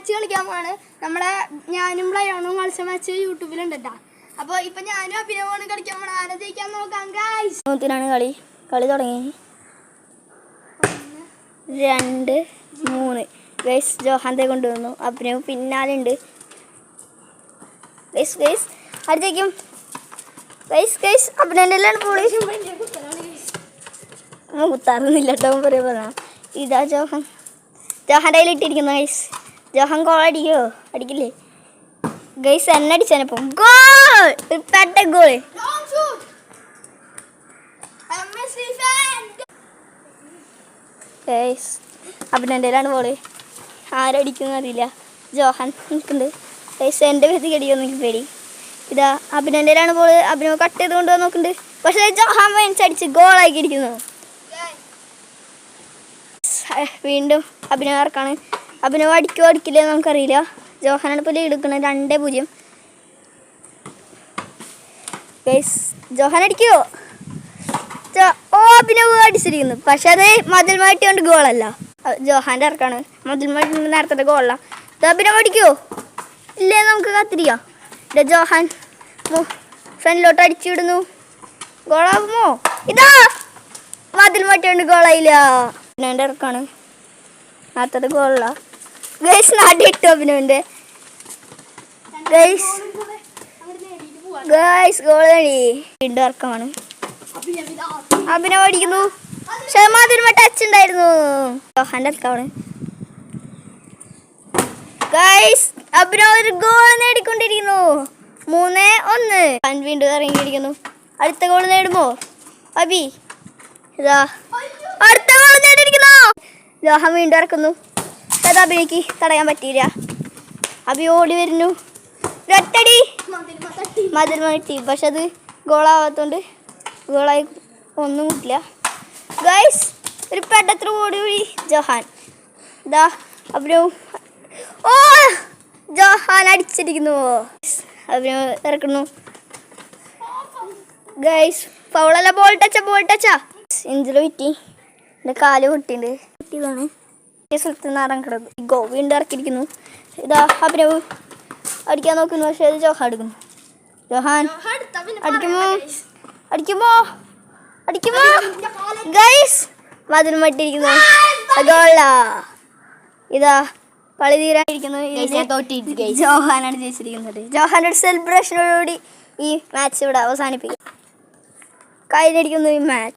Match കളിക്കാൻ പോവാണ്. നമ്മളെ ഞാനും പ്ലയോണും കളിച്ച മാച്ച് യൂട്യൂബിലുണ്ട് കേട്ടോ. അപ്പോൾ ഇപ്പം ഞാനും അഭിനവാണ് കളിക്കാൻ പോകണം. ആരെ ജയിക്കാൻ നോക്കാം ഗൈസ്. കളി തുടങ്ങി. 2, 3 ഗൈസ്. ജോഹാന്റെ കൊണ്ടുവന്നു. അഭിനവ് പിന്നാലുണ്ട് ഗൈസ്. ഗൈസ് അടുത്തേക്കും ഗൈസ്. ഗൈസ് അഭിനവൻ്റെ എല്ലാം കുത്താറുന്നില്ല കേട്ടോ. പറയുമ്പോൾ ഇതാ ജോഹാൻ. ജോഹാൻ്റെ കയ്യിൽ ഇട്ടിരിക്കുന്നു ഗൈസ്. ജോഹാൻ ഗോൾ അടിക്കോ? അടിക്കില്ലേ ഗൈസ്? എന്നെ അടിച്ചപ്പം ഗോൾ. പെട്ട ഗോൾ. ഗൈസ് അഭിനന്ദനാണ് ബോള്. ആരടിക്കുന്ന അറിയില്ല. ജോഹാൻ നിൽക്കുന്നുണ്ട് ഗൈസ്. എൻ്റെ പേര് അടിക്കുമെന്ന് എനിക്ക് പേടി. ഇതാ അഭിനന്ദനാണ് ബോള്. അഭിനവ് കട്ട് ചെയ്ത് കൊണ്ടുപോകാൻ നോക്കുന്നുണ്ട്. പക്ഷേ ജോഹാൻ മേടിച്ചടിച്ച് ഗോളാക്കിയിരിക്കുന്നു. വീണ്ടും അഭിനവ് ഇറക്കാണ്. അഭിനവ് അടിക്കോ അടിക്കില്ലേ നമുക്കറിയില്ല. ജോഹാനാണ് ഇപ്പോൾ ലീഡ് എടുക്കുന്നത് 2-0 ഗൈസ്. ജോഹാൻ അടിക്കുമോ? അഭിനവ് അടിച്ചിരിക്കുന്നു. പക്ഷെ അത് മതിൽ മാറ്റി കൊണ്ട് ഗോളല്ല. ജോഹാൻ്റെ ഇറക്കാണ്. മതിൽ മാറ്റി നേരത്തെ ഗോളല്ല. ഇത് അഭിനവ് അടിക്കുമോ? ഇല്ലേ നമുക്ക് കാത്തിരിക്കാം. ഇത് ജോഹാൻ ഫ്രണ്ടിലോട്ട് അടിച്ചിടുന്നു. ഗോളാകുമോ? ഇതാ മതിൽ മാറ്റി കൊണ്ട് ഗോളായില്ല. അഭിനവൻ്റെ ഇറക്കാണ്. നേരത്തെ ഗോളല്ല ഗൈസ്. നാട്ടിട്ടു അഭിനവൻ്റെ. ഗൈസ് ഗൈസ് ഗോൾ നേടി. വീണ്ടും ഇറക്കമാണ്. അഭിനവ് അടിക്കുന്നു. പക്ഷെ അതിന് ടച്ച് ഉണ്ടായിരുന്നു. ജോഹാന്റെ ഇറക്കാണ് ഗൈസ്. അഭിനവ് ഒരു ഗോൾ നേടിക്കൊണ്ടിരിക്കുന്നു. 3-1. വീണ്ടും ഇറങ്ങിയിരിക്കുന്നു. അടുത്ത ഗോൾ നേടുമോ അബി? ഇതാ അടുത്ത ഗോൾ നേടിയിരിക്കുന്നു. ജോഹാൻ വീണ്ടും ഇറക്കുന്നു. അത് അഭിനയ്ക്ക് തടയാൻ പറ്റിയില്ല. അബി ഓടി വരുന്നു. ഒറ്റടി മതിൽ മാറ്റി. പക്ഷെ അത് ഗോളാവാത്തോണ്ട് ഗോളായി ഒന്നും കിട്ടില്ല ഗൈസ്. ഒരു പെട്ടെത്ര ഓടി ജോഹാൻ. ഇതാ അഭിനവ്. ജോഹാൻ അടിച്ചിരിക്കുന്നു. അഭിനവ് ഇറക്കുന്നു ഗൈസ്. ഫൗളല്ല. ബോൾ ടച്ചാ. ഇഞ്ചിൽ വിറ്റി. എൻ്റെ കാല് പൊട്ടിണ്ട്. കിട്ടിയതാണ് സ്ഥലത്ത് നിന്ന് ഇറങ്ങിക്കിടന്നു. വീണ്ടും ഇറക്കിയിരിക്കുന്നു. ഇതാ അഭിനവ് അടിക്കാൻ നോക്കുന്നു. പക്ഷേ അത് ജോഹാൻ എടുക്കുന്നു. ജോഹാൻ അടിക്കുമോ ഗൈസ്? മതിൽ മട്ടിരിക്കുന്നു. ഗോളാ. ഇതാ കളി തീരാനിരിക്കുന്നു. ജോഹാനാണ് ജയിച്ചിരിക്കുന്നത്. ജോഹാൻ്റെ ഒരു സെലിബ്രേഷനോടുകൂടി ഈ മാച്ച് ഇവിടെ അവസാനിപ്പിക്കും. കഴിഞ്ഞിരിക്കുന്നു ഈ മാച്ച്.